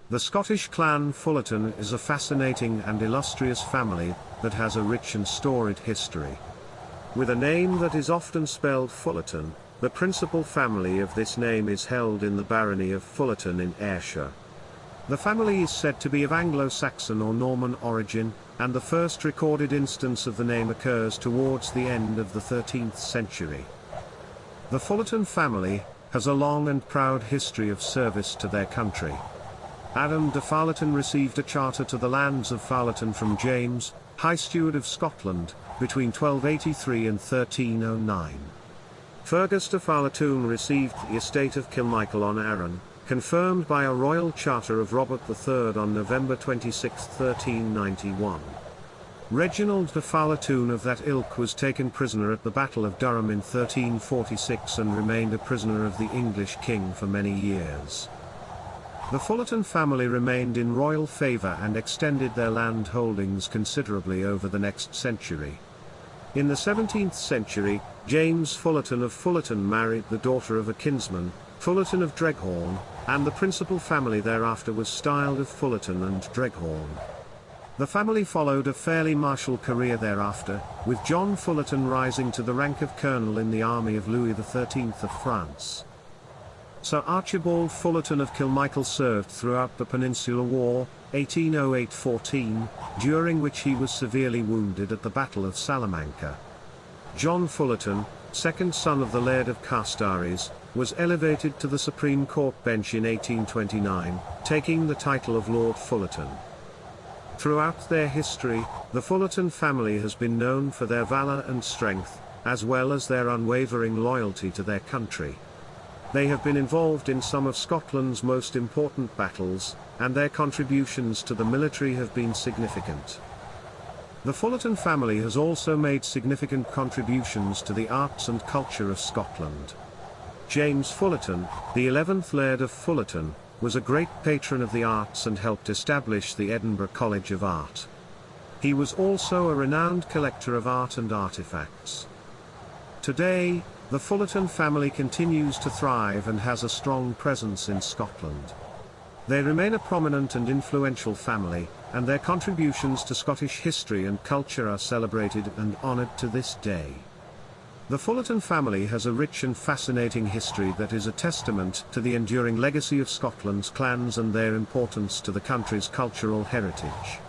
The Scottish Clan Fullerton is a fascinating and illustrious family that has a rich and storied history. With a name that is often spelled Fullarton, the principal family of this name is held in the barony of Fullarton in Ayrshire. The family is said to be of Anglo-Saxon or Norman origin, and the first recorded instance of the name occurs towards the end of the 13th century. The Fullarton family has a long and proud history of service to their country. Reginald de Fowlertoun received a charter to the lands of Fowlerton from James, High Steward of Scotland, between 1283 and 1309. Fergus de Foulertoun received the estate of Kilmichael on Arran, confirmed by a royal charter of Robert III on November 26, 1391. Reginald de Fowlertoun of that ilk was taken prisoner at the Battle of Durham in 1346 and remained a prisoner of the English king for many years. The Fullarton family remained in royal favour and extended their land holdings considerably over the next century. In the 17th century, James Fullarton of Fullerton married the daughter of a kinsman, Fullarton of Dreghorn, and the principal family thereafter was styled of Fullarton and Dreghorn. The family followed a fairly martial career thereafter, with John Fullarton rising to the rank of colonel in the army of Louis XIII of France. Sir Archibald Fullarton of Kilmichael served throughout the Peninsular War, 1808–14, during which he was severely wounded at the Battle of Salamanca. John Fullarton, second son of the Laird of Carstares, was elevated to the Supreme Court bench in 1829, taking the title of Lord Fullarton. Throughout their history, the Fullarton family has been known for their valour and strength, as well as their unwavering loyalty to their country. They have been involved in some of Scotland's most important battles, and their contributions to the military have been significant. The Fullarton family has also made significant contributions to the arts and culture of Scotland. James Fullarton, the 11th Laird of Fullarton, was a great patron of the arts and helped establish the Edinburgh College of Art. He was also a renowned collector of art and artifacts. Today, the Fullarton family continues to thrive and has a strong presence in Scotland. They remain a prominent and influential family, and their contributions to Scottish history and culture are celebrated and honoured to this day. The Fullarton family has a rich and fascinating history that is a testament to the enduring legacy of Scotland's clans and their importance to the country's cultural heritage.